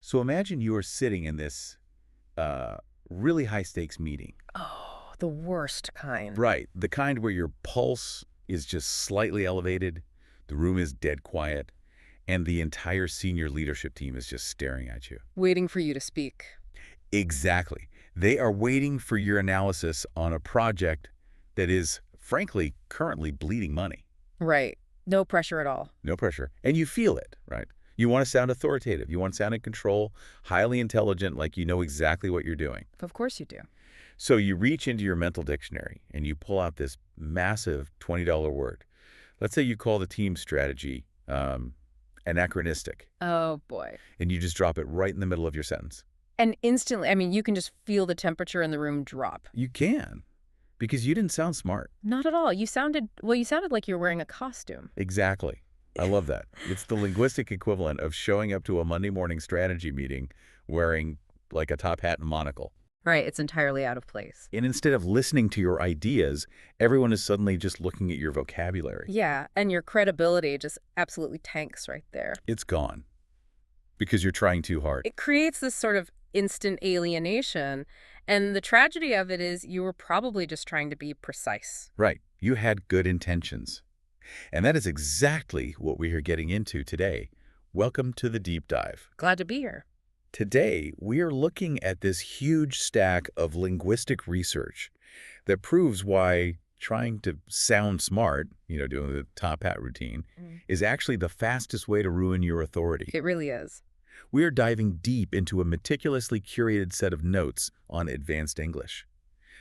So imagine you are sitting in this uh, really high-stakes meeting. Oh, the worst kind. Right, the kind where your pulse is just slightly elevated, the room is dead quiet, and the entire senior leadership team is just staring at you. Waiting for you to speak. Exactly. They are waiting for your analysis on a project that is, frankly, currently bleeding money. Right. No pressure at all. No pressure. And you feel it, right? You want to sound authoritative. You want to sound in control, highly intelligent, like you know exactly what you're doing. Of course you do. So you reach into your mental dictionary and you pull out this massive $20 word. Let's say you call the team strategy anachronistic, Oh, boy. and you just drop it right in the middle of your sentence. And instantly, I mean, you can just feel the temperature in the room drop. You can, because you didn't sound smart. Not at all. You sounded like you were wearing a costume. Exactly. I love that. It's the linguistic equivalent of showing up to a Monday morning strategy meeting wearing like a top hat and monocle. Right. It's entirely out of place. And instead of listening to your ideas, everyone is suddenly just looking at your vocabulary. Yeah. And your credibility just absolutely tanks right there. It's gone because you're trying too hard. It creates this sort of instant alienation. And the tragedy of it is you were probably just trying to be precise. Right. You had good intentions. And that is exactly what we are getting into today. Welcome to the deep dive. Glad to be here. Today, we are looking at this huge stack of linguistic research that proves why trying to sound smart, doing the top hat routine, is actually the fastest way to ruin your authority. It really is. We are diving deep into a meticulously curated set of notes on advanced English.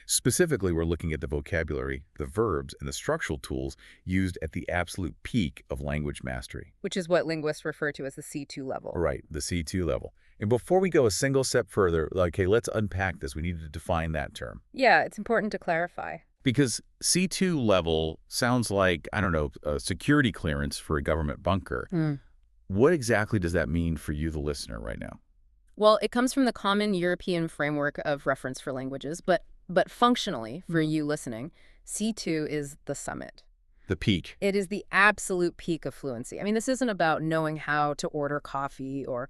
Specifically, we're looking at the vocabulary, the verbs, and the structural tools used at the absolute peak of language mastery. Which is what linguists refer to as the C2 level. Right, the C2 level. And before we go a single step further, okay, let's unpack this. We need to define that term. Yeah, it's important to clarify. Because C2 level sounds like, I don't know, a security clearance for a government bunker. What exactly does that mean for you, the listener, right now? Well, it comes from the common European framework of reference for languages, but functionally, for you listening, C2 is the summit. The peak. It is the absolute peak of fluency. I mean, this isn't about knowing how to order coffee or,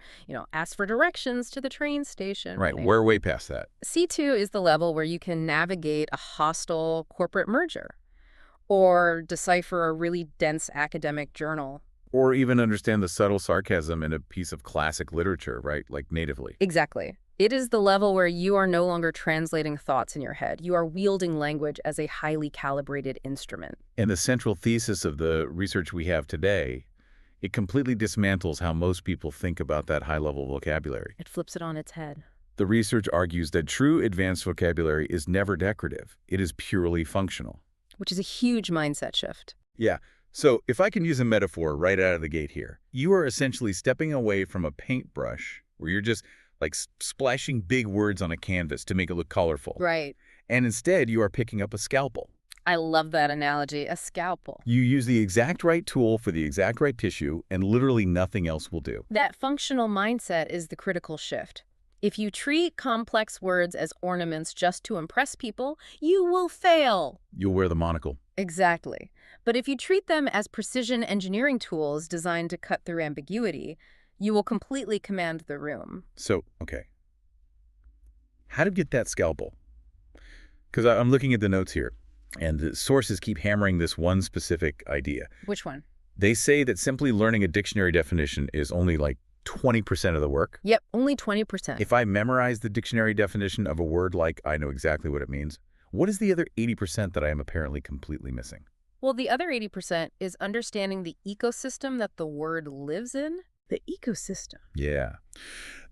ask for directions to the train station. Right, we're way past that. C2 is the level where you can navigate a hostile corporate merger or decipher a really dense academic journal. Or even understand the subtle sarcasm in a piece of classic literature, right, like natively. Exactly. It is the level where you are no longer translating thoughts in your head. You are wielding language as a highly calibrated instrument. And the central thesis of the research we have today, it completely dismantles how most people think about that high-level vocabulary. It flips it on its head. The research argues that true advanced vocabulary is never decorative. It is purely functional. Which is a huge mindset shift. Yeah. So if I can use a metaphor right out of the gate here, you are essentially stepping away from a paintbrush where you're just like splashing big words on a canvas to make it look colorful. Right. And instead, you are picking up a scalpel. I love that analogy, a scalpel. You use the exact right tool for the exact right tissue, and literally nothing else will do. That functional mindset is the critical shift. If you treat complex words as ornaments just to impress people, you will fail. You'll wear the monocle. Exactly. But if you treat them as precision engineering tools designed to cut through ambiguity, you will completely command the room. So, okay. How to get that scalpel? Because I'm looking at the notes here, and the sources keep hammering this one specific idea. Which one? They say that simply learning a dictionary definition is only like 20% of the work. Yep, only 20%. If I memorize the dictionary definition of a word like I know exactly what it means, what is the other 80% that I am apparently completely missing? Well, the other 80% is understanding the ecosystem that the word lives in. The ecosystem. Yeah.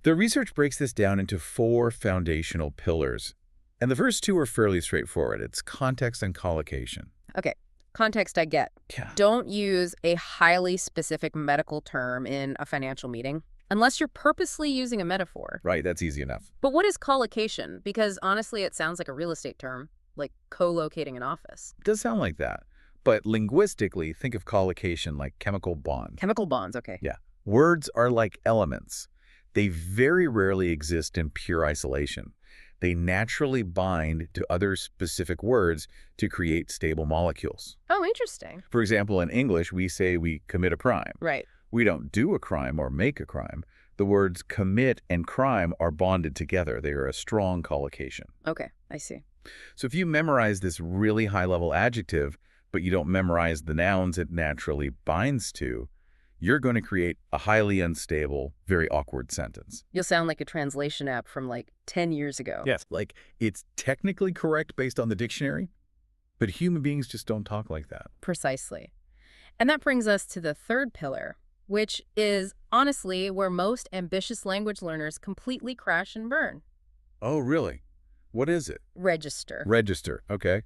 The research breaks this down into 4 foundational pillars. And the first 2 are fairly straightforward. It's context and collocation. Okay, context I get. Yeah. Don't use a highly specific medical term in a financial meeting unless you're purposely using a metaphor. Right, that's easy enough. But what is collocation? Because honestly, it sounds like a real estate term, like co-locating an office. It does sound like that. But linguistically, think of collocation like chemical bonds. Chemical bonds, okay. Yeah. Words are like elements. They very rarely exist in pure isolation. They naturally bind to other specific words to create stable molecules. Oh, interesting. For example, in English, we say we commit a crime. Right. We don't do a crime or make a crime. The words commit and crime are bonded together. They are a strong collocation. Okay, I see. So if you memorize this really high-level adjective, but you don't memorize the nouns it naturally binds to, you're going to create a highly unstable, very awkward sentence. You'll sound like a translation app from like 10 years ago. Yes. Like, it's technically correct based on the dictionary, but human beings just don't talk like that. Precisely. And that brings us to the third pillar, which is honestly where most ambitious language learners completely crash and burn. Oh, really? What is it? Register. Register. Okay.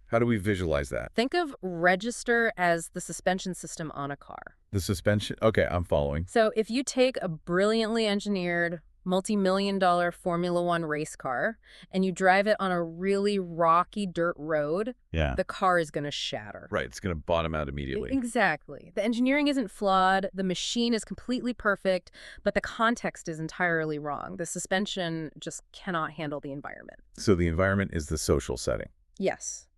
How do we visualize that? Think of register as the suspension system on a car. The suspension? Okay, I'm following. So if you take a brilliantly engineered, multi-million-dollar Formula One race car and you drive it on a really rocky dirt road, Yeah. the car is going to shatter. Right, it's going to bottom out immediately. Exactly. The engineering isn't flawed, the machine is completely perfect, but the context is entirely wrong. The suspension just cannot handle the environment. So the environment is the social setting. Yes.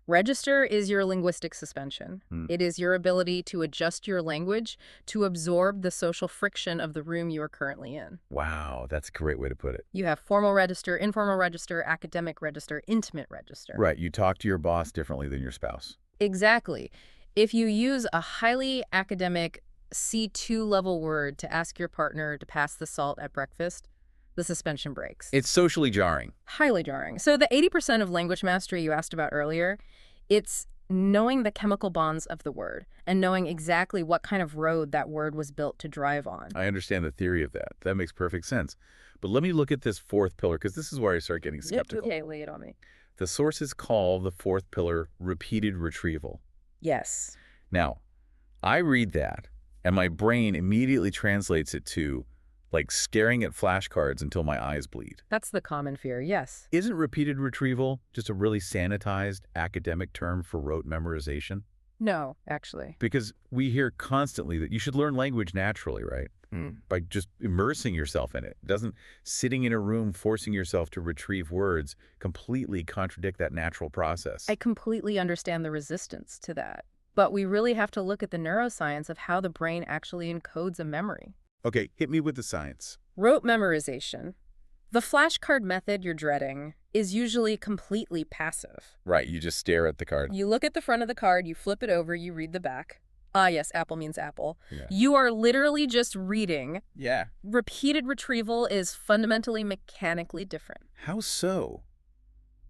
Register is your linguistic suspension. Hmm. It is your ability to adjust your language to absorb the social friction of the room you are currently in. Wow, that's a great way to put it. You have formal register, informal register, academic register, intimate register. Right, you talk to your boss differently than your spouse. Exactly. If you use a highly academic C2 level word to ask your partner to pass the salt at breakfast, the suspension breaks. It's socially jarring. Highly jarring. So the 80% of language mastery you asked about earlier, it's knowing the chemical bonds of the word and knowing exactly what kind of road that word was built to drive on. I understand the theory of that. That makes perfect sense. But let me look at this fourth pillar, because this is where I start getting skeptical. Okay, lay it on me. The sources call the fourth pillar repeated retrieval. Yes. Now, I read that, and my brain immediately translates it to, like, staring at flashcards until my eyes bleed. That's the common fear, yes. Isn't repeated retrieval just a really sanitized academic term for rote memorization? No, actually. Because we hear constantly that you should learn language naturally, right? By just immersing yourself in it. Doesn't sitting in a room forcing yourself to retrieve words completely contradict that natural process? I completely understand the resistance to that. But we really have to look at the neuroscience of how the brain actually encodes a memory. Okay, hit me with the science. Rote memorization. The flashcard method you're dreading is usually completely passive. Right, you just stare at the card. You look at the front of the card, you flip it over, you read the back. Ah, yes, apple means apple. Yeah. You are literally just reading. Yeah. Repeated retrieval is fundamentally mechanically different. How so?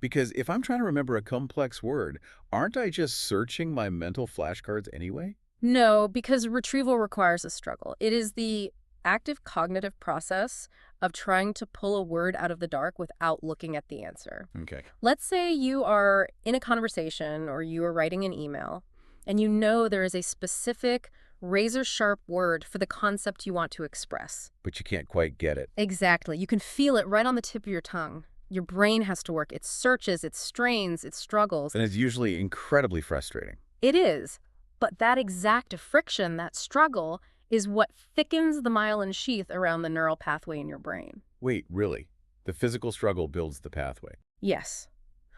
Because if I'm trying to remember a complex word, aren't I just searching my mental flashcards anyway? No, because retrieval requires a struggle. It is the active cognitive process of trying to pull a word out of the dark without looking at the answer. Okay. Let's say you are in a conversation or you are writing an email, and you know there is a specific razor-sharp word for the concept you want to express. But you can't quite get it. Exactly. You can feel it right on the tip of your tongue. Your brain has to work. It searches, it strains, it struggles. And it's usually incredibly frustrating. It is. But that exact friction, that struggle, is what thickens the myelin sheath around the neural pathway in your brain. Wait, really? The physical struggle builds the pathway. Yes.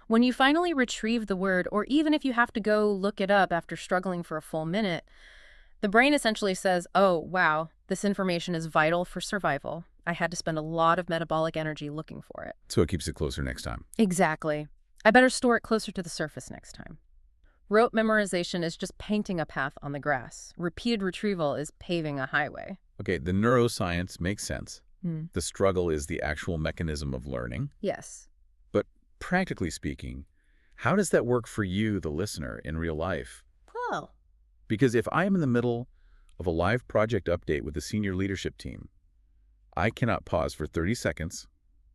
When you finally retrieve the word, or even if you have to go look it up after struggling for a full minute, the brain essentially says, oh, wow, this information is vital for survival. I had to spend a lot of metabolic energy looking for it. So it keeps it closer next time. Exactly. I better store it closer to the surface next time. Rote memorization is just painting a path on the grass. Repeated retrieval is paving a highway. Okay, the neuroscience makes sense. Hmm. The struggle is the actual mechanism of learning. Yes. But practically speaking, how does that work for you, the listener, in real life? Well, Because if I am in the middle of a live project update with the senior leadership team, I cannot pause for 30 seconds,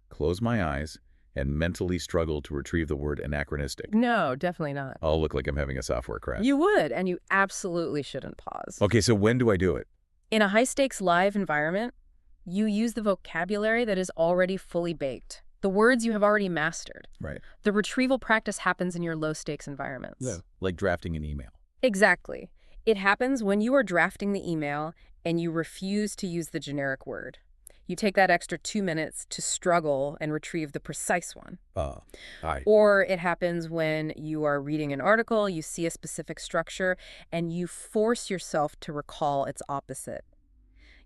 close my eyes, and mentally struggle to retrieve the word anachronistic. no, definitely not. I'll look like I'm having a software crash. You would, and you absolutely shouldn't pause. Okay, so when do I do it? In a high-stakes live environment, you use the vocabulary that is already fully baked, the words you have already mastered. Right. The retrieval practice happens in your low-stakes environments. Yeah. Like drafting an email. Exactly. It happens when you are drafting the email and you refuse to use the generic word. You take that extra 2 minutes to struggle and retrieve the precise one. Aye. Or it happens when you are reading an article, you see a specific structure, and you force yourself to recall its opposite.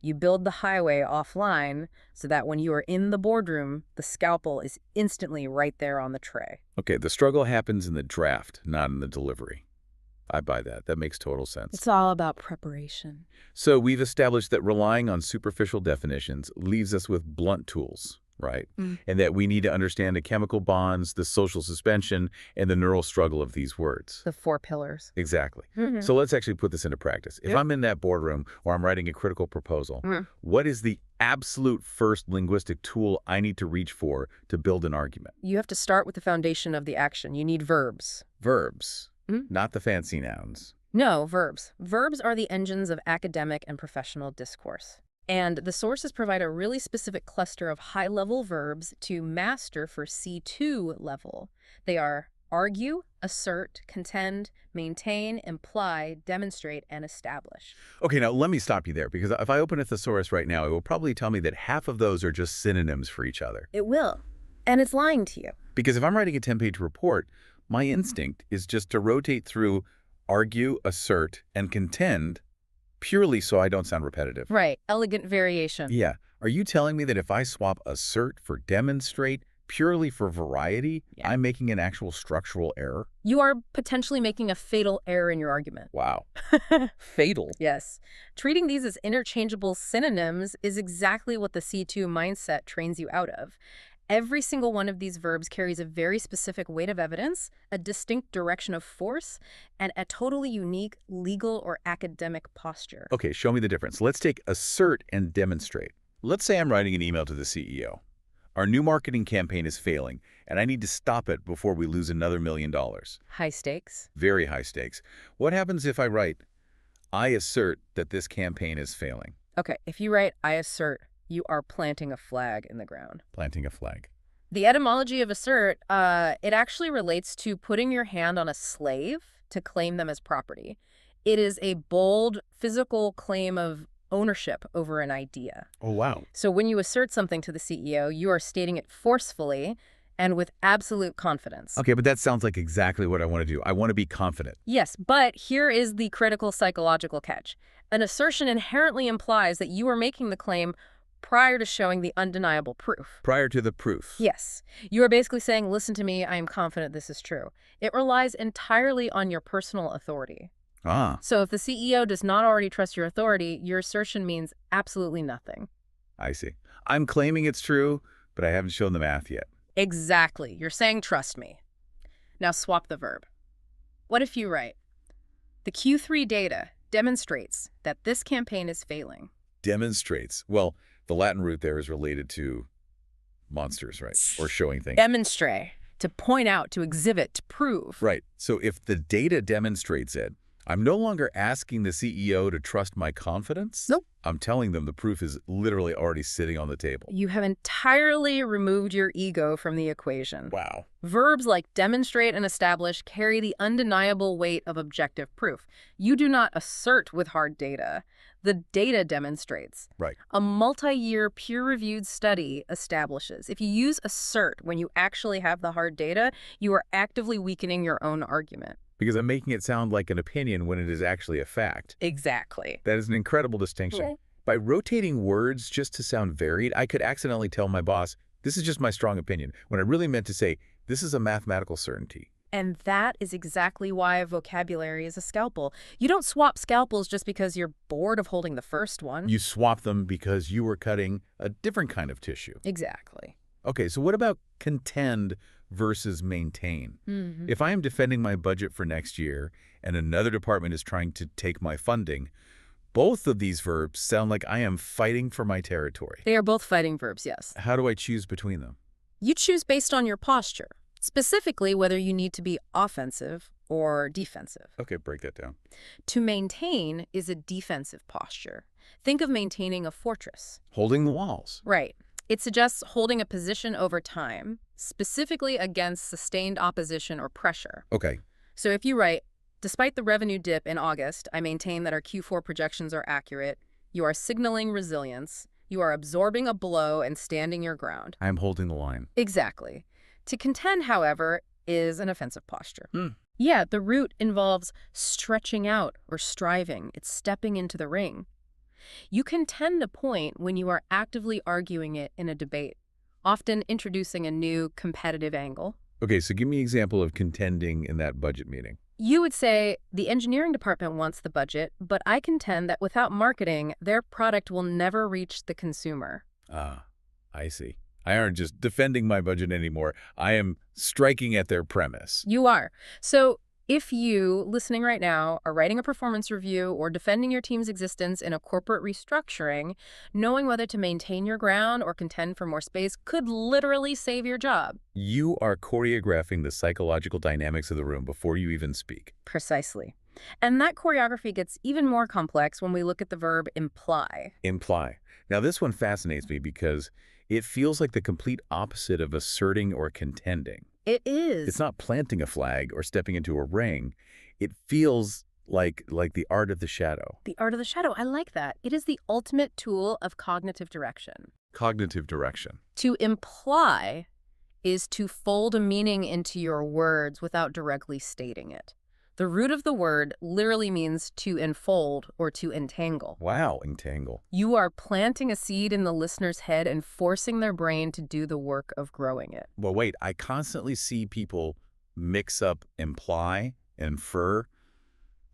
You build the highway offline so that when you are in the boardroom, the scalpel is instantly right there on the tray. Okay, the struggle happens in the draft, not in the delivery. I buy that. That makes total sense. It's all about preparation. So we've established that relying on superficial definitions leaves us with blunt tools, right? And that we need to understand the chemical bonds, the social suspension, and the neural struggle of these words. The 4 pillars. Exactly. So let's actually put this into practice. If I'm in that boardroom or I'm writing a critical proposal, what is the absolute first linguistic tool I need to reach for to build an argument? You have to start with the foundation of the action. You need verbs. Verbs, not the fancy nouns. No, verbs. Verbs are the engines of academic and professional discourse. And the sources provide a really specific cluster of high-level verbs to master for C2 level. They are argue, assert, contend, maintain, imply, demonstrate, and establish. Okay, now let me stop you there, because if I open a thesaurus right now, it will probably tell me that half of those are just synonyms for each other. It will. And it's lying to you. Because if I'm writing a 10-page report, my instinct is just to rotate through argue, assert, and contend purely so I don't sound repetitive. Right. Elegant variation. Yeah. Are you telling me that if I swap assert for demonstrate purely for variety, I'm making an actual structural error? You are potentially making a fatal error in your argument. Wow. Fatal? Yes. Treating these as interchangeable synonyms is exactly what the C2 mindset trains you out of. Every single one of these verbs carries a very specific weight of evidence, a distinct direction of force, and a totally unique legal or academic posture. Okay, show me the difference. Let's take assert and demonstrate. Let's say I'm writing an email to the CEO. Our new marketing campaign is failing, and I need to stop it before we lose another $1 million. High stakes. Very high stakes. What happens if I write, I assert that this campaign is failing? Okay, if you write, I assert, you are planting a flag in the ground. Planting a flag. The etymology of assert, it actually relates to putting your hand on a slave to claim them as property. It is a bold, physical claim of ownership over an idea. Oh, wow. So when you assert something to the CEO, you are stating it forcefully and with absolute confidence. Okay, but that sounds like exactly what I want to do. I want to be confident. Yes, but here is the critical psychological catch. An assertion inherently implies that you are making the claim prior to showing the undeniable proof. Prior to the proof. Yes. You are basically saying, listen to me, I am confident this is true. It relies entirely on your personal authority. Ah. So if the CEO does not already trust your authority, your assertion means absolutely nothing. I see. I'm claiming it's true, but I haven't shown the math yet. Exactly. You're saying, trust me. Now swap the verb. What if you write, the Q3 data demonstrates that this campaign is failing. Demonstrates. Well, the Latin root there is related to monsters, right? Or showing things. Demonstrate. To point out, to exhibit, to prove. Right. So if the data demonstrates it, I'm no longer asking the CEO to trust my confidence. Nope. I'm telling them the proof is literally already sitting on the table. You have entirely removed your ego from the equation. Wow. Verbs like demonstrate and establish carry the undeniable weight of objective proof. You do not assert with hard data. The data demonstrates. Right. A multi-year peer-reviewed study establishes if you use assert when you actually have the hard data, you are actively weakening your own argument. Because I'm making it sound like an opinion when it is actually a fact. Exactly. That is an incredible distinction. Yeah. By rotating words just to sound varied, I could accidentally tell my boss, this is just my strong opinion, when I really meant to say, this is a mathematical certainty. And that is exactly why vocabulary is a scalpel. You don't swap scalpels just because you're bored of holding the first one. You swap them because you were cutting a different kind of tissue. Exactly. Okay, so what about contend versus maintain? If I am defending my budget for next year and another department is trying to take my funding, both of these verbs sound like I am fighting for my territory. They are both fighting verbs, yes. How do I choose between them? You choose based on your posture, specifically whether you need to be offensive or defensive. Okay, break that down. To maintain is a defensive posture. Think of maintaining a fortress. Holding the walls. Right. It suggests holding a position over time, specifically against sustained opposition or pressure. Okay. So if you write, despite the revenue dip in August, I maintain that our Q4 projections are accurate. You are signaling resilience. You are absorbing a blow and standing your ground. I am holding the line. Exactly. To contend, however, is an offensive posture. Yeah, the root involves stretching out or striving. It's stepping into the ring. You contend a point when you are actively arguing it in a debate, often introducing a new competitive angle. Okay, so give me an example of contending in that budget meeting. You would say, the engineering department wants the budget, but I contend that without marketing, their product will never reach the consumer. Ah, I see. I aren't just defending my budget anymore. I am striking at their premise. You are. So if you, listening right now, are writing a performance review or defending your team's existence in a corporate restructuring, knowing whether to maintain your ground or contend for more space could literally save your job. You are choreographing the psychological dynamics of the room before you even speak. Precisely. And that choreography gets even more complex when we look at the verb imply. Imply. Now, this one fascinates me because it feels like the complete opposite of asserting or contending. It is. It's not planting a flag or stepping into a ring. It feels like the art of the shadow. The art of the shadow. I like that. It is the ultimate tool of cognitive direction. Cognitive direction. To imply is to fold a meaning into your words without directly stating it. The root of the word literally means to enfold or to entangle. Wow, entangle. You are planting a seed in the listener's head and forcing their brain to do the work of growing it. Well, wait, I constantly see people mix up imply, infer.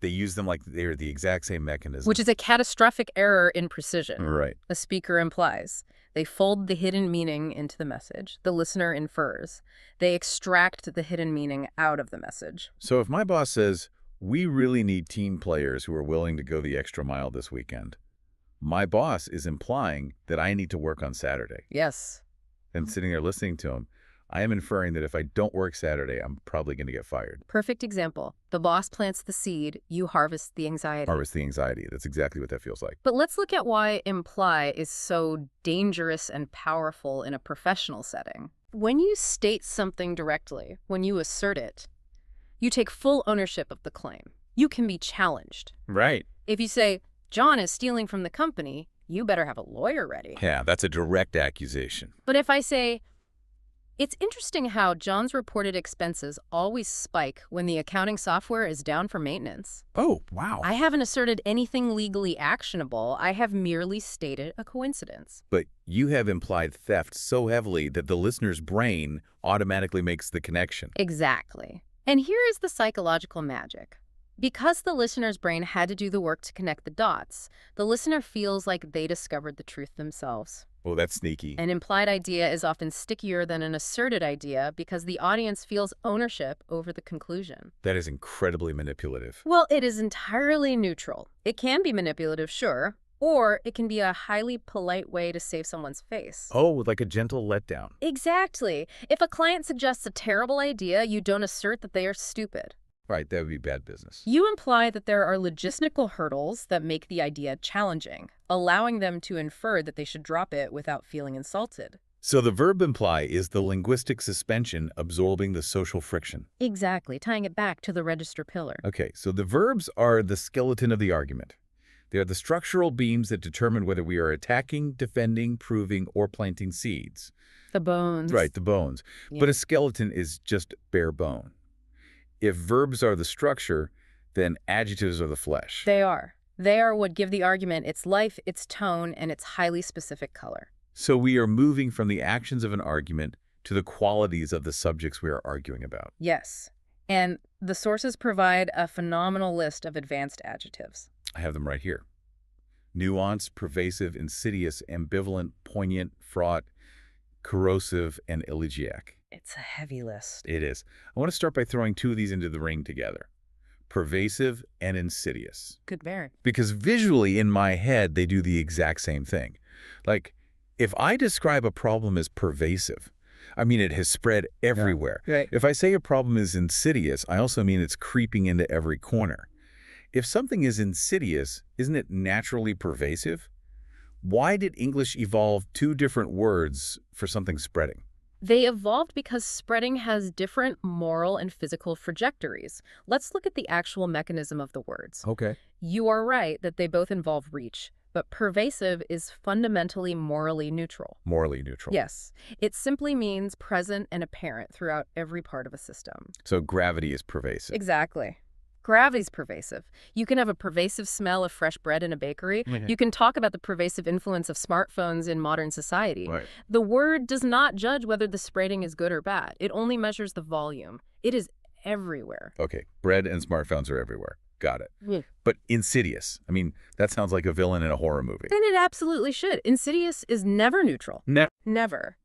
They use them like they're the exact same mechanism. Which is a catastrophic error in precision. Right. A speaker implies. They fold the hidden meaning into the message. The listener infers. They extract the hidden meaning out of the message. So if my boss says, we really need team players who are willing to go the extra mile this weekend, my boss is implying that I need to work on Saturday. Yes. And sitting there listening to him, I am inferring that if I don't work Saturday, I'm probably going to get fired. Perfect example. The boss plants the seed, you harvest the anxiety. Harvest the anxiety. That's exactly what that feels like. But let's look at why imply is so dangerous and powerful in a professional setting. When you state something directly, when you assert it, you take full ownership of the claim. You can be challenged. Right. If you say, John is stealing from the company, you better have a lawyer ready. Yeah, that's a direct accusation. But if I say, it's interesting how John's reported expenses always spike when the accounting software is down for maintenance. Oh, wow. I haven't asserted anything legally actionable. I have merely stated a coincidence. But you have implied theft so heavily that the listener's brain automatically makes the connection. Exactly. And here is the psychological magic. Because the listener's brain had to do the work to connect the dots, the listener feels like they discovered the truth themselves. Oh, that's sneaky. An implied idea is often stickier than an asserted idea because the audience feels ownership over the conclusion. That is incredibly manipulative. Well, it is entirely neutral. It can be manipulative, sure, or it can be a highly polite way to save someone's face. Oh, like a gentle letdown. Exactly. If a client suggests a terrible idea, you don't assert that they are stupid. Right, that would be bad business. You imply that there are logistical hurdles that make the idea challenging, allowing them to infer that they should drop it without feeling insulted. So the verb imply is the linguistic suspension absorbing the social friction. Exactly, tying it back to the register pillar. Okay, so the verbs are the skeleton of the argument. They are the structural beams that determine whether we are attacking, defending, proving, or planting seeds. The bones. Right, the bones. Yeah. But a skeleton is just bare bone. If verbs are the structure, then adjectives are the flesh. They are. They are what give the argument its life, its tone, and its highly specific color. So we are moving from the actions of an argument to the qualities of the subjects we are arguing about. Yes. And the sources provide a phenomenal list of advanced adjectives. I have them right here. Nuanced, pervasive, insidious, ambivalent, poignant, fraught, corrosive, and elegiac. It's a heavy list. It is. I want to start by throwing two of these into the ring together. Pervasive and insidious. Good bear. Because visually in my head, they do the exact same thing. Like, if I describe a problem as pervasive, I mean it has spread everywhere. Yeah. Right. If I say a problem is insidious, I also mean it's creeping into every corner. If something is insidious, isn't it naturally pervasive? Why did English evolve two different words for something spreading? They evolved because spreading has different moral and physical trajectories. Let's look at the actual mechanism of the words. Okay. You are right that they both involve reach, but pervasive is fundamentally morally neutral. Morally neutral. Yes. It simply means present and apparent throughout every part of a system. So gravity is pervasive. Exactly. Gravity's pervasive. You can have a pervasive smell of fresh bread in a bakery. Okay. You can talk about the pervasive influence of smartphones in modern society. Right. The word does not judge whether the spreading is good or bad. It only measures the volume. It is everywhere. Okay, bread and smartphones are everywhere. Got it. Yeah. But insidious. I mean, that sounds like a villain in a horror movie. And it absolutely should. Insidious is never neutral. Never.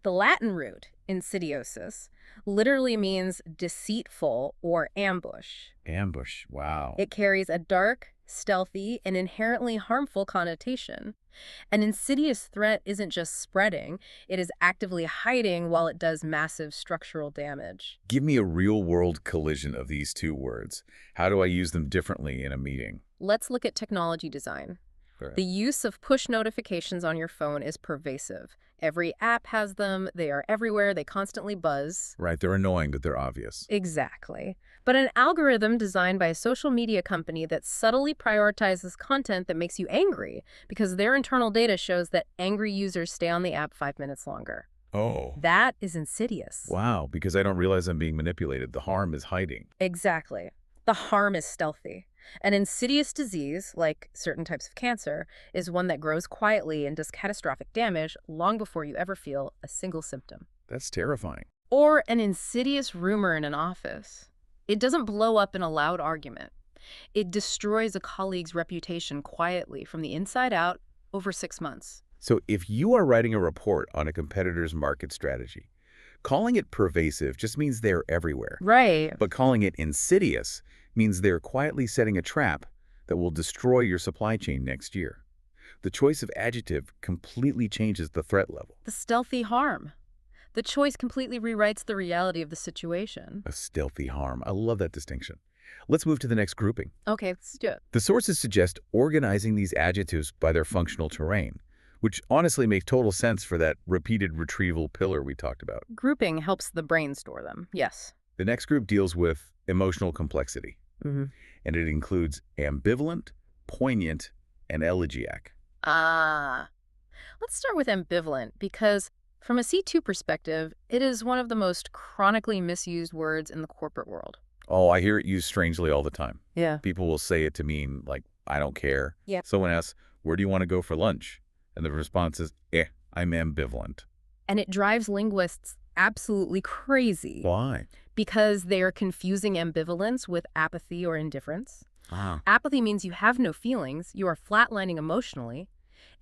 The Latin root, insidiosus, literally means deceitful or ambush. Ambush. Wow. It carries a dark, stealthy, and inherently harmful connotation. An insidious threat isn't just spreading, it is actively hiding while it does massive structural damage. Give me a real-world collision of these two words. How do I use them differently in a meeting? Let's look at technology design. Right. The use of push notifications on your phone is pervasive. Every app has them, they are everywhere, they constantly buzz. Right, they're annoying, but they're obvious. Exactly. But an algorithm designed by a social media company that subtly prioritizes content that makes you angry because their internal data shows that angry users stay on the app 5 minutes longer. Oh. That is insidious. Wow, because I don't realize I'm being manipulated. The harm is hiding. Exactly. The harm is stealthy. An insidious disease, like certain types of cancer, is one that grows quietly and does catastrophic damage long before you ever feel a single symptom. That's terrifying. Or an insidious rumor in an office. It doesn't blow up in a loud argument. It destroys a colleague's reputation quietly from the inside out over 6 months. So if you are writing a report on a competitor's market strategy, calling it pervasive just means they're everywhere. Right. But calling it insidious means they're quietly setting a trap that will destroy your supply chain next year. The choice of adjective completely changes the threat level. The stealthy harm. The choice completely rewrites the reality of the situation. A stealthy harm. I love that distinction. Let's move to the next grouping. Okay, let's do it. The sources suggest organizing these adjectives by their functional terrain, which honestly makes total sense for that repeated retrieval pillar we talked about. Grouping helps the brain store them, yes. The next group deals with emotional complexity, Mm-hmm. and it includes ambivalent, poignant, and elegiac. Let's start with ambivalent because from a C2 perspective, it is one of the most chronically misused words in the corporate world. Oh, I hear it used strangely all the time. Yeah. People will say it to mean, like, I don't care. Yeah. Someone asks, where do you want to go for lunch? And the response is, I'm ambivalent. And it drives linguists absolutely crazy. Why? Because they are confusing ambivalence with apathy or indifference. Ah. Apathy means you have no feelings, you are flatlining emotionally.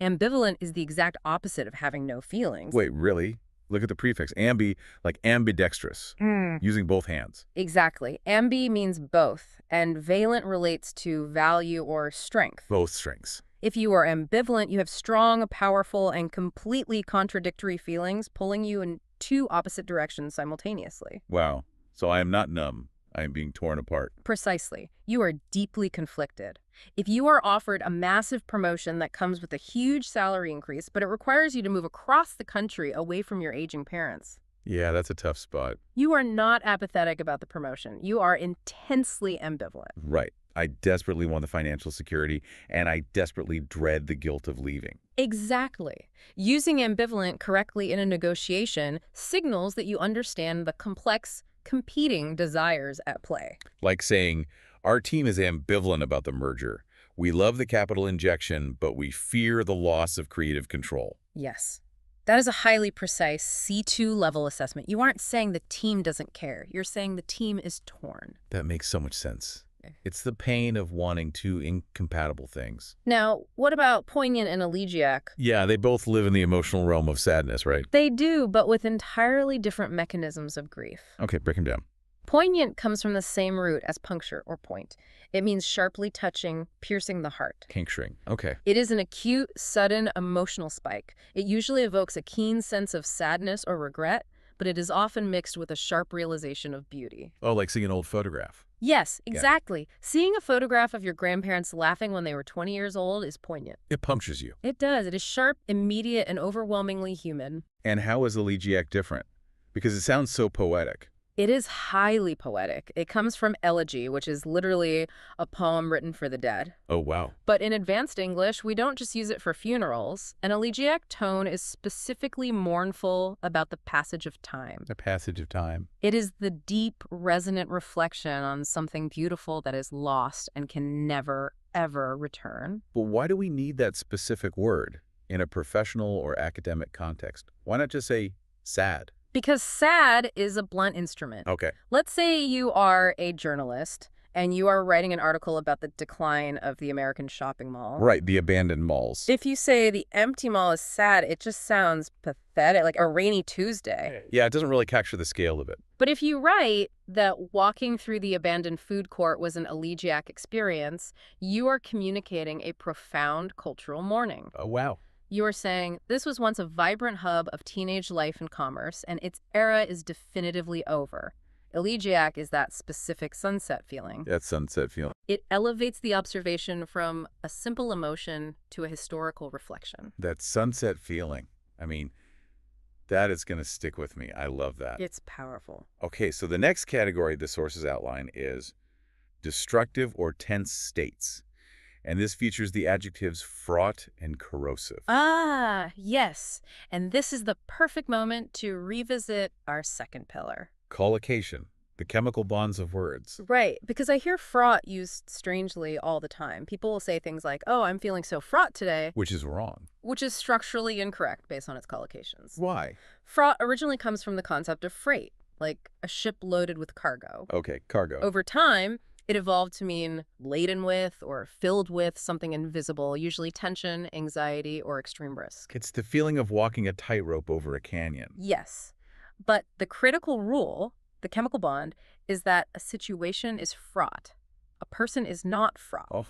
Ambivalent is the exact opposite of having no feelings. Wait, really? Look at the prefix. Ambi, like ambidextrous, using both hands. Exactly. Ambi means both, and valent relates to value or strength. Both strengths. If you are ambivalent, you have strong, powerful, and completely contradictory feelings pulling you in two opposite directions simultaneously. Wow. So I am not numb. I am being torn apart. Precisely. You are deeply conflicted. If you are offered a massive promotion that comes with a huge salary increase, but it requires you to move across the country away from your aging parents, Yeah, that's a tough spot. you are not apathetic about the promotion. You are intensely ambivalent. Right. I desperately want the financial security, and I desperately dread the guilt of leaving. Exactly. Using ambivalent correctly in a negotiation signals that you understand the complex, competing desires at play. Like saying, our team is ambivalent about the merger. We love the capital injection, but we fear the loss of creative control. Yes. That is a highly precise C2 level assessment. You aren't saying the team doesn't care. You're saying the team is torn. That makes so much sense. It's the pain of wanting two incompatible things. Now, what about poignant and elegiac? Yeah, they both live in the emotional realm of sadness, right? They do, but with entirely different mechanisms of grief. Okay, break them down. Poignant comes from the same root as puncture or point. It means sharply touching, piercing the heart. Kinkshring. Okay. It is an acute, sudden emotional spike. It usually evokes a keen sense of sadness or regret, but it is often mixed with a sharp realization of beauty. Oh, like seeing an old photograph. Yes, exactly. Seeing a photograph of your grandparents laughing when they were 20 years old is poignant. It punctures you. It does. It is sharp, immediate, and overwhelmingly human. And how is elegiac different? Because it sounds so poetic. It is highly poetic. It comes from elegy, which is literally a poem written for the dead. Oh, wow. But in advanced English, we don't just use it for funerals. An elegiac tone is specifically mournful about the passage of time. The passage of time. It is the deep, resonant reflection on something beautiful that is lost and can never, ever return. But why do we need that specific word in a professional or academic context? Why not just say sad? Because sad is a blunt instrument. Okay. Let's say you are a journalist and you are writing an article about the decline of the American shopping mall. Right, the abandoned malls. If you say the empty mall is sad, it just sounds pathetic, like a rainy Tuesday. Yeah, it doesn't really capture the scale of it. But if you write that walking through the abandoned food court was an elegiac experience, you are communicating a profound cultural mourning. Oh, wow. You are saying, this was once a vibrant hub of teenage life and commerce, and its era is definitively over. Elegiac is that specific sunset feeling. That sunset feeling. It elevates the observation from a simple emotion to a historical reflection. That sunset feeling. I mean, that is going to stick with me. I love that. It's powerful. Okay, so the next category the sources outline is destructive or tense states. And this features the adjectives fraught and corrosive. Ah, yes. And this is the perfect moment to revisit our second pillar. Collocation, the chemical bonds of words. Right, because I hear fraught used strangely all the time. People will say things like, oh, I'm feeling so fraught today, Which is wrong. which is structurally incorrect based on its collocations. Why? Fraught originally comes from the concept of freight, like a ship loaded with cargo. Okay, cargo. Over time, it evolved to mean laden with or filled with something invisible, usually tension, anxiety, or extreme risk. It's the feeling of walking a tightrope over a canyon. Yes, but the critical rule, the chemical bond, is that a situation is fraught. A person is not fraught. Oh,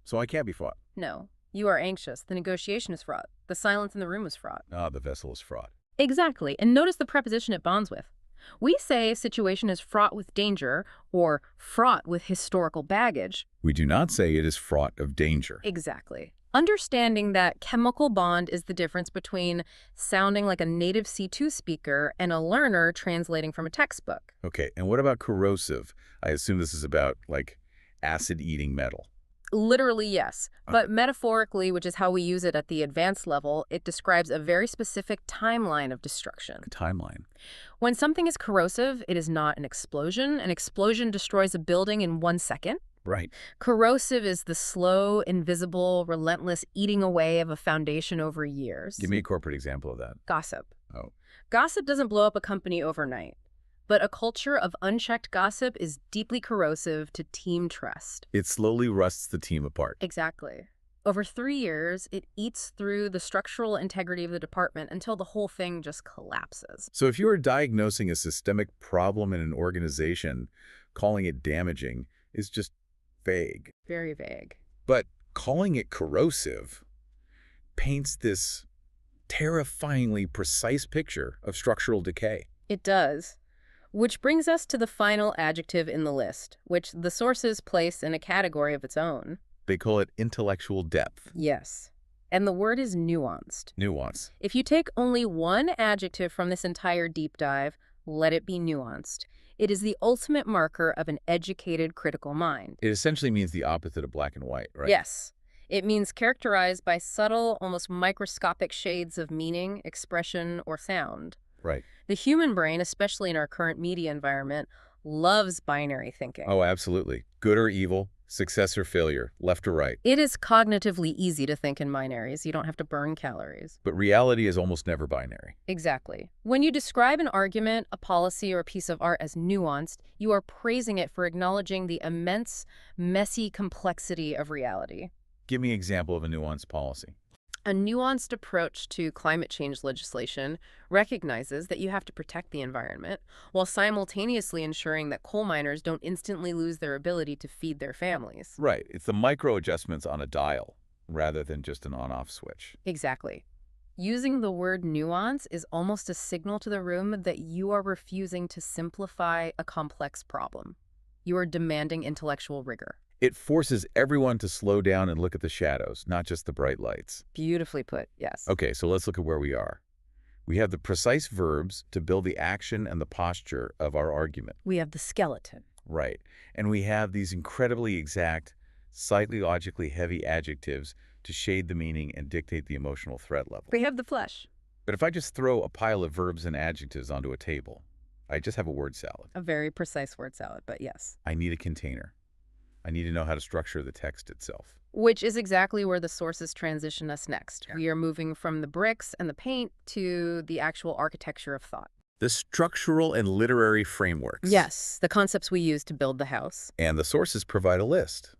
so I can't be fraught. No, you are anxious. The negotiation is fraught. The silence in the room is fraught. Ah, the vessel is fraught. Exactly, and notice the preposition it bonds with. We say a situation is fraught with danger or fraught with historical baggage. We do not say it is fraught of danger. Exactly. Understanding that chemical bond is the difference between sounding like a native C2 speaker and a learner translating from a textbook. Okay, and what about corrosive? I assume this is about, like, acid-eating metal. Literally, yes. But metaphorically, which is how we use it at the advanced level, it describes a very specific timeline of destruction. A timeline. When something is corrosive, it is not an explosion. An explosion destroys a building in 1 second. Right. Corrosive is the slow, invisible, relentless eating away of a foundation over years. Give me a corporate example of that. Gossip. Oh. Gossip doesn't blow up a company overnight. But a culture of unchecked gossip is deeply corrosive to team trust. It slowly rusts the team apart. Exactly. Over 3 years, it eats through the structural integrity of the department until the whole thing just collapses. So if you are diagnosing a systemic problem in an organization, calling it damaging is just vague. Very vague. But calling it corrosive paints this terrifyingly precise picture of structural decay. It does. Which brings us to the final adjective in the list, which the sources place in a category of its own. They call it intellectual depth. Yes. And the word is nuanced. Nuance. If you take only one adjective from this entire deep dive, let it be nuanced. It is the ultimate marker of an educated critical mind. It essentially means the opposite of black and white, right? Yes. It means characterized by subtle, almost microscopic shades of meaning, expression, or sound. Right. The human brain, especially in our current media environment, loves binary thinking. Oh, absolutely. Good or evil, success or failure, left or right. It is cognitively easy to think in binaries. You don't have to burn calories. But reality is almost never binary. Exactly. When you describe an argument, a policy, or a piece of art as nuanced, you are praising it for acknowledging the immense, messy complexity of reality. Give me an example of a nuanced policy. A nuanced approach to climate change legislation recognizes that you have to protect the environment while simultaneously ensuring that coal miners don't instantly lose their ability to feed their families. Right. It's the micro adjustments on a dial rather than just an on-off switch. Exactly. Using the word nuance is almost a signal to the room that you are refusing to simplify a complex problem. You are demanding intellectual rigor. It forces everyone to slow down and look at the shadows, not just the bright lights. Beautifully put, yes. Okay, so let's look at where we are. We have the precise verbs to build the action and the posture of our argument. We have the skeleton. Right. And we have these incredibly exact, slightly logically heavy adjectives to shade the meaning and dictate the emotional threat level. We have the flesh. But if I just throw a pile of verbs and adjectives onto a table, I just have a word salad. A very precise word salad, but yes. I need a container. I need to know how to structure the text itself. Which is exactly where the sources transition us next. Yeah. We are moving from the bricks and the paint to the actual architecture of thought. The structural and literary frameworks. Yes, the concepts we use to build the house. And the sources provide a list.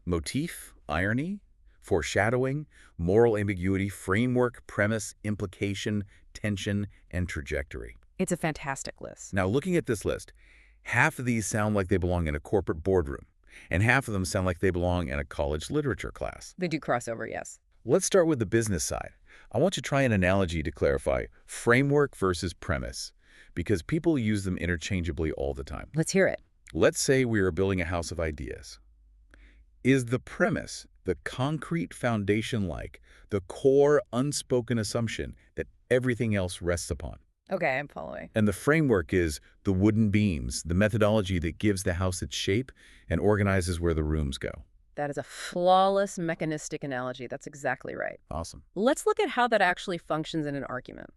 Motif, irony, foreshadowing, moral ambiguity, framework, premise, implication, tension, and trajectory. It's a fantastic list. Now, looking at this list, half of these sound like they belong in a corporate boardroom, and half of them sound like they belong in a college literature class. They do crossover, yes. Let's start with the business side. I want to try an analogy to clarify framework versus premise, because people use them interchangeably all the time. Let's hear it. Let's say we are building a house of ideas. Is the premise the concrete foundation, like the core unspoken assumption that everything else rests upon? Okay, I'm following. And the framework is the wooden beams, the methodology that gives the house its shape and organizes where the rooms go. That is a flawless mechanistic analogy. That's exactly right. Awesome. Let's look at how that actually functions in an argument.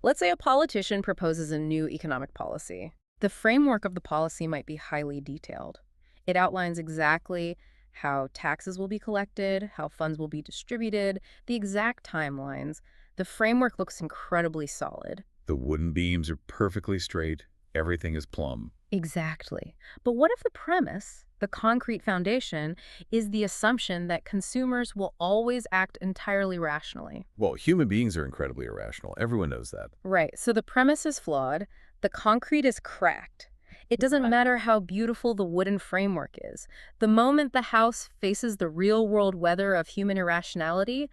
Let's say a politician proposes a new economic policy. The framework of the policy might be highly detailed. It outlines exactly how taxes will be collected, how funds will be distributed, the exact timelines. The framework looks incredibly solid. The wooden beams are perfectly straight. Everything is plumb. Exactly. But what if the premise, the concrete foundation, is the assumption that consumers will always act entirely rationally? Well, human beings are incredibly irrational. Everyone knows that. Right. So the premise is flawed. The concrete is cracked. It doesn't matter how beautiful the wooden framework is. The moment the house faces the real-world weather of human irrationality,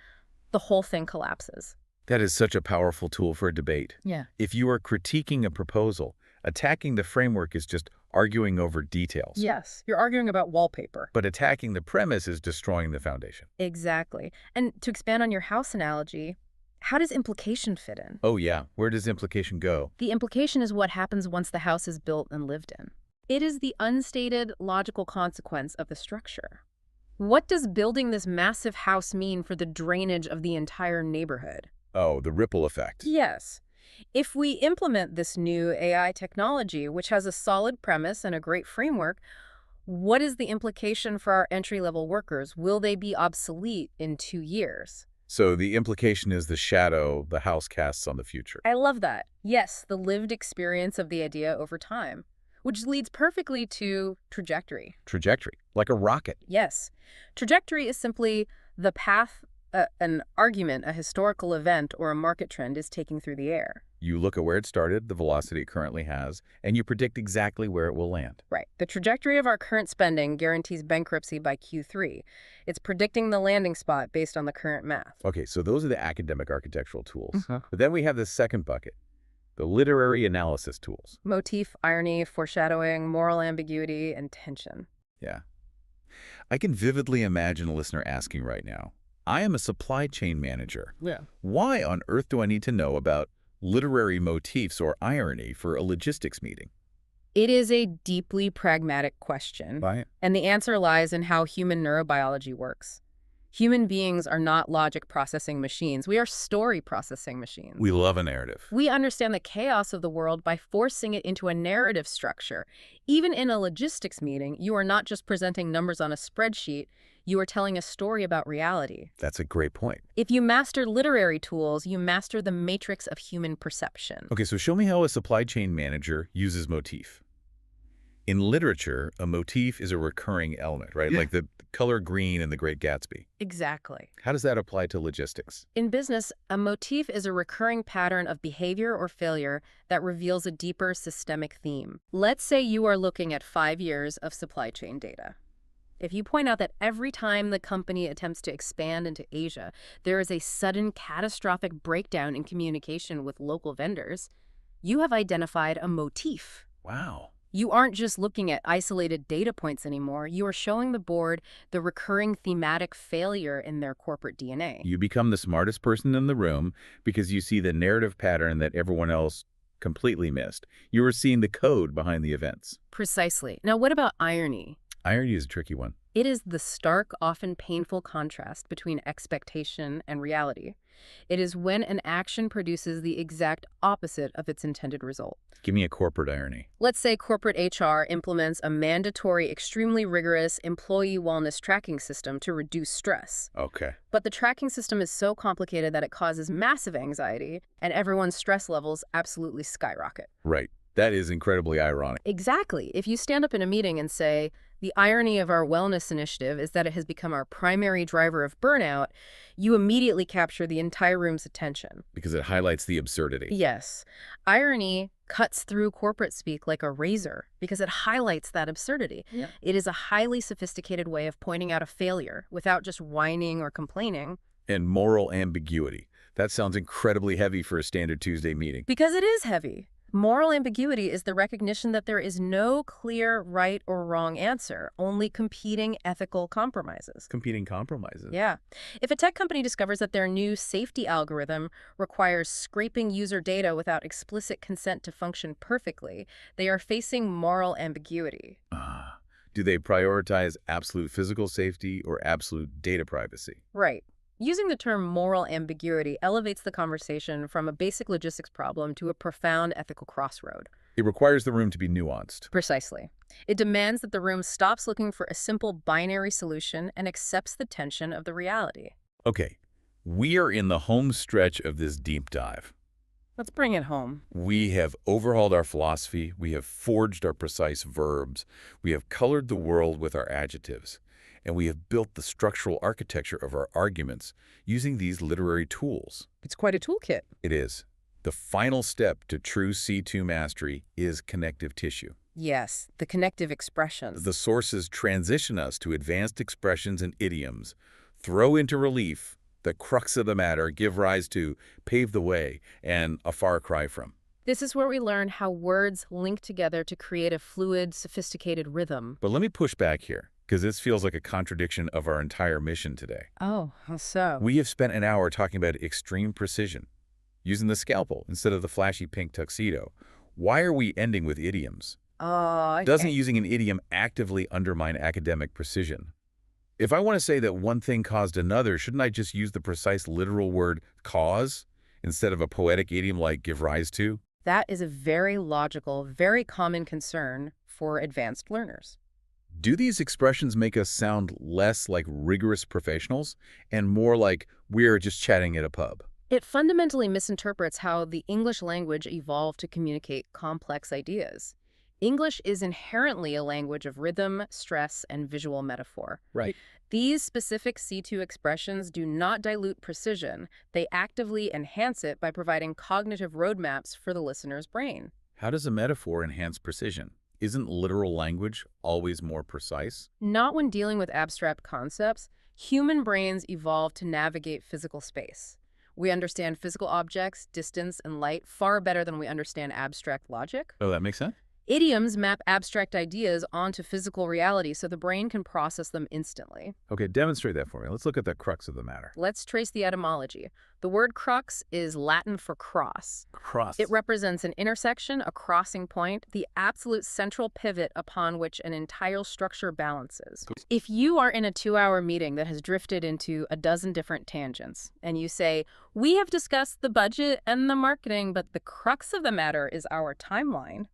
the whole thing collapses. That is such a powerful tool for a debate. Yeah. If you are critiquing a proposal, attacking the framework is just arguing over details. Yes. You're arguing about wallpaper. But attacking the premise is destroying the foundation. Exactly. And to expand on your house analogy, how does implication fit in? Oh yeah, where does implication go? The implication is what happens once the house is built and lived in. It is the unstated logical consequence of the structure. What does building this massive house mean for the drainage of the entire neighborhood? Oh, the ripple effect. Yes. If we implement this new AI technology, which has a solid premise and a great framework, what is the implication for our entry-level workers? Will they be obsolete in 2 years? So the implication is the shadow the house casts on the future. I love that. Yes, the lived experience of the idea over time, which leads perfectly to trajectory. Trajectory, like a rocket. Yes. Trajectory is simply the path an argument, a historical event, or a market trend is taking through the air. You look at where it started, the velocity it currently has, and you predict exactly where it will land. Right. The trajectory of our current spending guarantees bankruptcy by Q3. It's predicting the landing spot based on the current math. Okay, so those are the academic architectural tools. But then we have the second bucket, the literary analysis tools. Motif, irony, foreshadowing, moral ambiguity, and tension. Yeah. I can vividly imagine a listener asking right now, I am a supply chain manager. Yeah. Why on earth do I need to know about literary motifs or irony for a logistics meeting? It is a deeply pragmatic question. Right. And the answer lies in how human neurobiology works. Human beings are not logic processing machines. We are story processing machines. We love a narrative. We understand the chaos of the world by forcing it into a narrative structure. Even in a logistics meeting, you are not just presenting numbers on a spreadsheet, you are telling a story about reality. That's a great point. If you master literary tools, you master the matrix of human perception. Okay, so show me how a supply chain manager uses motif. In literature, a motif is a recurring element, right? Yeah. Like the color green in The Great Gatsby. Exactly. How does that apply to logistics? In business, a motif is a recurring pattern of behavior or failure that reveals a deeper systemic theme. Let's say you are looking at 5 years of supply chain data. If you point out that every time the company attempts to expand into Asia, there is a sudden catastrophic breakdown in communication with local vendors, you have identified a motif. Wow. You aren't just looking at isolated data points anymore. You are showing the board the recurring thematic failure in their corporate DNA. You become the smartest person in the room because you see the narrative pattern that everyone else completely missed. You are seeing the code behind the events. Precisely. Now, what about irony? Irony is a tricky one. It is the stark, often painful contrast between expectation and reality. It is when an action produces the exact opposite of its intended result. Give me a corporate irony. Let's say corporate HR implements a mandatory, extremely rigorous employee wellness tracking system to reduce stress. Okay. But the tracking system is so complicated that it causes massive anxiety, and everyone's stress levels absolutely skyrocket. Right. That is incredibly ironic. Exactly. If you stand up in a meeting and say, the irony of our wellness initiative is that it has become our primary driver of burnout, you immediately capture the entire room's attention. Because it highlights the absurdity. Yes. Irony cuts through corporate speak like a razor because it highlights that absurdity. Yeah. It is a highly sophisticated way of pointing out a failure without just whining or complaining. And moral ambiguity. That sounds incredibly heavy for a standard Tuesday meeting. Because it is heavy. Moral ambiguity is the recognition that there is no clear right or wrong answer, only competing ethical compromises. Competing compromises. Yeah. If a tech company discovers that their new safety algorithm requires scraping user data without explicit consent to function perfectly, they are facing moral ambiguity. Do they prioritize absolute physical safety or absolute data privacy? Right. Using the term moral ambiguity elevates the conversation from a basic logistics problem to a profound ethical crossroad. It requires the room to be nuanced. Precisely. It demands that the room stops looking for a simple binary solution and accepts the tension of the reality. Okay, we are in the home stretch of this deep dive. Let's bring it home. We have overhauled our philosophy, we have forged our precise verbs, we have colored the world with our adjectives, and we have built the structural architecture of our arguments using these literary tools. It's quite a toolkit. It is. The final step to true C2 mastery is connective tissue. Yes, the connective expressions. The sources transition us to advanced expressions and idioms, throw into relief the crux of the matter, give rise to, pave the way, and a far cry from. This is where we learn how words link together to create a fluid, sophisticated rhythm. But let me push back here, because this feels like a contradiction of our entire mission today. Oh, how so? We have spent an hour talking about extreme precision, using the scalpel instead of the flashy pink tuxedo. Why are we ending with idioms? Doesn't using an idiom actively undermine academic precision? If I want to say that one thing caused another, shouldn't I just use the precise literal word cause instead of a poetic idiom like give rise to? That is a very logical, very common concern for advanced learners. Do these expressions make us sound less like rigorous professionals and more like we're just chatting at a pub? It fundamentally misinterprets how the English language evolved to communicate complex ideas. English is inherently a language of rhythm, stress, and visual metaphor. Right. These specific C2 expressions do not dilute precision. They actively enhance it by providing cognitive roadmaps for the listener's brain. How does a metaphor enhance precision? Isn't literal language always more precise? Not when dealing with abstract concepts. Human brains evolved to navigate physical space. We understand physical objects, distance, and light far better than we understand abstract logic. Oh, that makes sense? Idioms map abstract ideas onto physical reality so the brain can process them instantly. Okay, demonstrate that for me. Let's look at the crux of the matter. Let's trace the etymology. The word crux is Latin for cross. Cross. It represents an intersection, a crossing point, the absolute central pivot upon which an entire structure balances. If you are in a 2-hour meeting that has drifted into a dozen different tangents, and you say, we have discussed the budget and the marketing, but the crux of the matter is our timeline,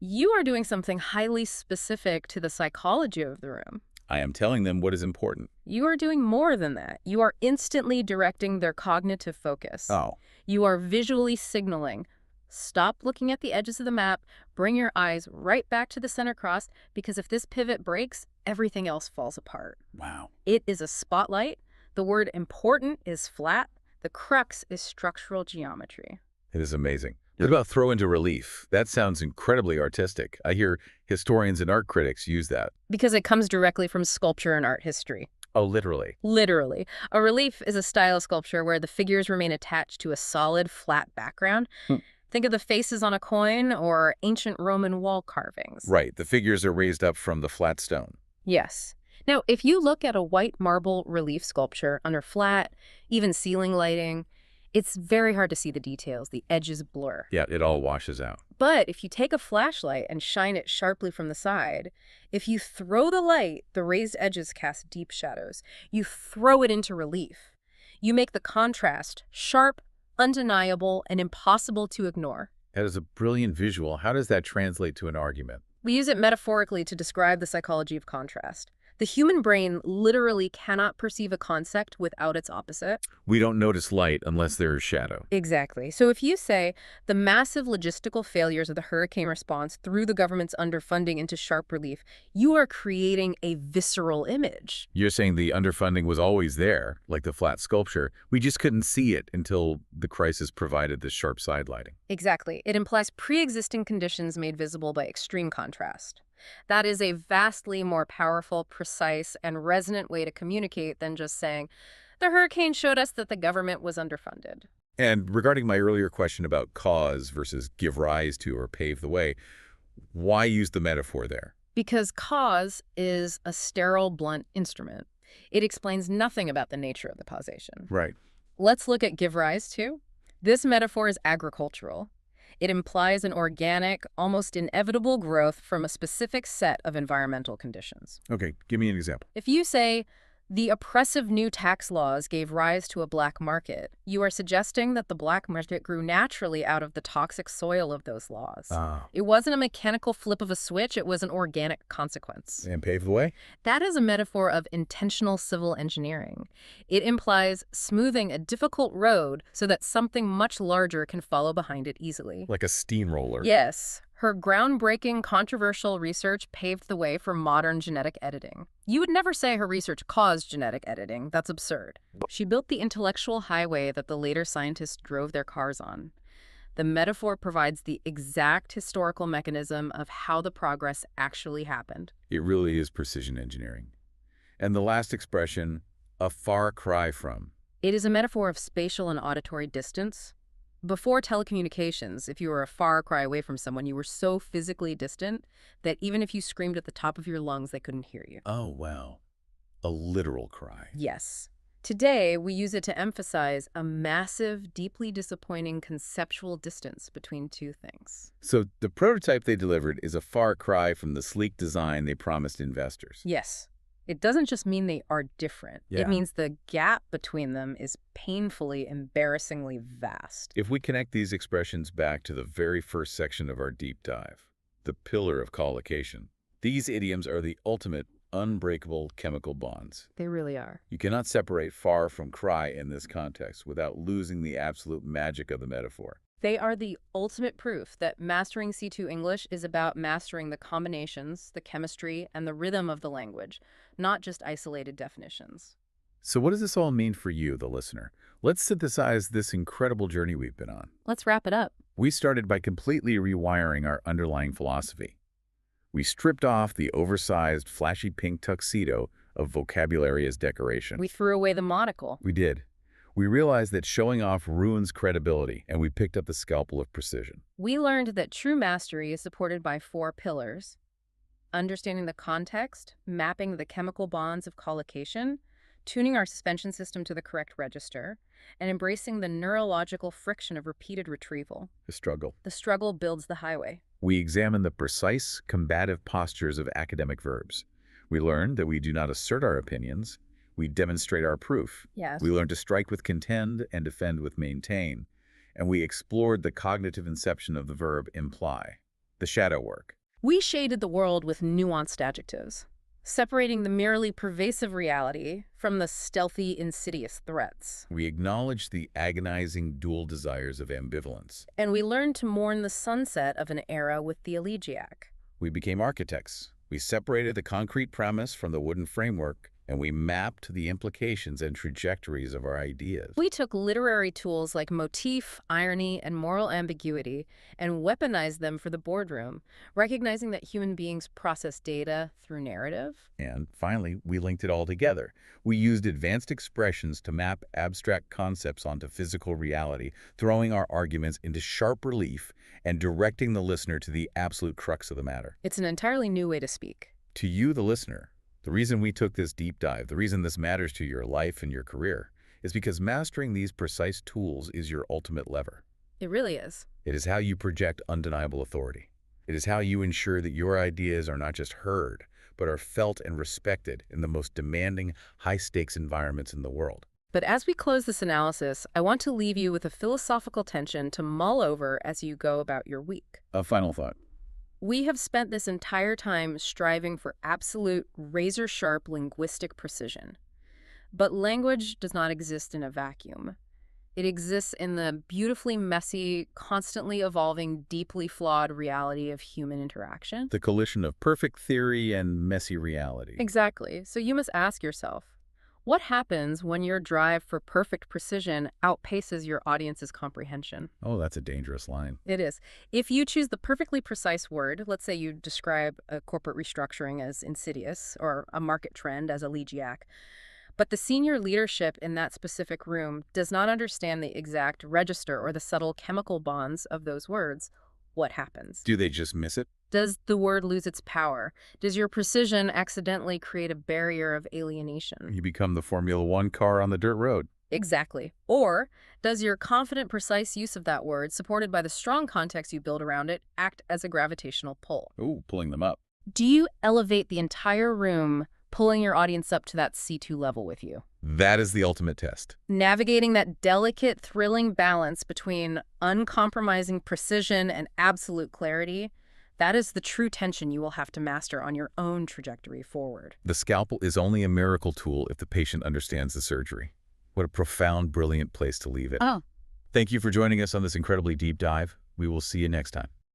you are doing something highly specific to the psychology of the room. I am telling them what is important. You are doing more than that. You are instantly directing their cognitive focus. Oh. You are visually signaling, stop looking at the edges of the map, bring your eyes right back to the center cross, because if this pivot breaks, everything else falls apart. Wow. It is a spotlight. The word important is flat. The crux is structural geometry. It is amazing. What about throw into relief? That sounds incredibly artistic. I hear historians and art critics use that. Because it comes directly from sculpture and art history. Oh, literally. Literally. A relief is a style of sculpture where the figures remain attached to a solid, flat background. Think of the faces on a coin or ancient Roman wall carvings. Right, the figures are raised up from the flat stone. Yes. Now, if you look at a white marble relief sculpture under flat, even ceiling lighting, it's very hard to see the details. The edges blur. Yeah, it all washes out. But if you take a flashlight and shine it sharply from the side, if you throw the light, the raised edges cast deep shadows. You throw it into relief. You make the contrast sharp, undeniable, and impossible to ignore. That is a brilliant visual. How does that translate to an argument? We use it metaphorically to describe the psychology of contrast. The human brain literally cannot perceive a concept without its opposite. We don't notice light unless there is shadow. Exactly. So if you say the massive logistical failures of the hurricane response threw the government's underfunding into sharp relief, you are creating a visceral image. You're saying the underfunding was always there, like the flat sculpture. We just couldn't see it until the crisis provided the sharp side lighting. Exactly. It implies pre-existing conditions made visible by extreme contrast. That is a vastly more powerful, precise, and resonant way to communicate than just saying, the hurricane showed us that the government was underfunded. And regarding my earlier question about cause versus give rise to or pave the way, why use the metaphor there? Because cause is a sterile, blunt instrument. It explains nothing about the nature of the causation. Right. Let's look at give rise to. This metaphor is agricultural. It implies an organic, almost inevitable growth from a specific set of environmental conditions. Okay, give me an example. If you say, the oppressive new tax laws gave rise to a black market, you are suggesting that the black market grew naturally out of the toxic soil of those laws. It wasn't a mechanical flip of a switch, it was an organic consequence. And pave the way? That is a metaphor of intentional civil engineering. It implies smoothing a difficult road so that something much larger can follow behind it easily. Like a steamroller. Yes. Her groundbreaking, controversial research paved the way for modern genetic editing. You would never say her research caused genetic editing. That's absurd. She built the intellectual highway that the later scientists drove their cars on. The metaphor provides the exact historical mechanism of how the progress actually happened. It really is precision engineering. And the last expression, a far cry from. It is a metaphor of spatial and auditory distance. Before telecommunications, if you were a far cry away from someone, you were so physically distant that even if you screamed at the top of your lungs, they couldn't hear you. Oh, wow. A literal cry. Yes. Today, we use it to emphasize a massive, deeply disappointing conceptual distance between two things. So the prototype they delivered is a far cry from the sleek design they promised investors. Yes. It doesn't just mean they are different. Yeah. It means the gap between them is painfully, embarrassingly vast. If we connect these expressions back to the very first section of our deep dive, the pillar of collocation, these idioms are the ultimate unbreakable chemical bonds. They really are. You cannot separate far from cry in this context without losing the absolute magic of the metaphor. They are the ultimate proof that mastering C2 English is about mastering the combinations, the chemistry, and the rhythm of the language, not just isolated definitions. So what does this all mean for you, the listener? Let's synthesize this incredible journey we've been on. Let's wrap it up. We started by completely rewiring our underlying philosophy. We stripped off the oversized, flashy pink tuxedo of vocabulary as decoration. We threw away the monocle. We did. We realized that showing off ruins credibility, and we picked up the scalpel of precision. We learned that true mastery is supported by 4 pillars: understanding the context, mapping the chemical bonds of collocation, tuning our suspension system to the correct register, and embracing the neurological friction of repeated retrieval. The struggle. The struggle builds the highway. We examined the precise, combative postures of academic verbs. We learned that we do not assert our opinions. We demonstrate our proof. Yes. We learn to strike with contend and defend with maintain. And we explored the cognitive inception of the verb imply, the shadow work. We shaded the world with nuanced adjectives, separating the merely pervasive reality from the stealthy, insidious threats. We acknowledged the agonizing dual desires of ambivalence. And we learned to mourn the sunset of an era with the elegiac. We became architects. We separated the concrete premise from the wooden framework and we mapped the implications and trajectories of our ideas. We took literary tools like motif, irony, and moral ambiguity and weaponized them for the boardroom, recognizing that human beings process data through narrative. And finally, we linked it all together. We used advanced expressions to map abstract concepts onto physical reality, throwing our arguments into sharp relief and directing the listener to the absolute crux of the matter. It's an entirely new way to speak. To you, the listener, the reason we took this deep dive, the reason this matters to your life and your career, is because mastering these precise tools is your ultimate lever. It really is. It is how you project undeniable authority. It is how you ensure that your ideas are not just heard, but are felt and respected in the most demanding, high-stakes environments in the world. But as we close this analysis, I want to leave you with a philosophical tension to mull over as you go about your week. A final thought. We have spent this entire time striving for absolute, razor-sharp linguistic precision. But language does not exist in a vacuum. It exists in the beautifully messy, constantly evolving, deeply flawed reality of human interaction. The collision of perfect theory and messy reality. Exactly. So you must ask yourself, what happens when your drive for perfect precision outpaces your audience's comprehension? Oh, that's a dangerous line. It is. If you choose the perfectly precise word, let's say you describe a corporate restructuring as insidious or a market trend as elegiac, but the senior leadership in that specific room does not understand the exact register or the subtle chemical bonds of those words, what happens? Do they just miss it? Does the word lose its power? Does your precision accidentally create a barrier of alienation? You become the Formula One car on the dirt road. Exactly. Or does your confident, precise use of that word, supported by the strong context you build around it, act as a gravitational pull? Ooh, pulling them up. Do you elevate the entire room, pulling your audience up to that C2 level with you? That is the ultimate test. Navigating that delicate, thrilling balance between uncompromising precision and absolute clarity, that is the true tension you will have to master on your own trajectory forward. The scalpel is only a miracle tool if the patient understands the surgery. What a profound, brilliant place to leave it. Oh. Thank you for joining us on this incredibly deep dive. We will see you next time.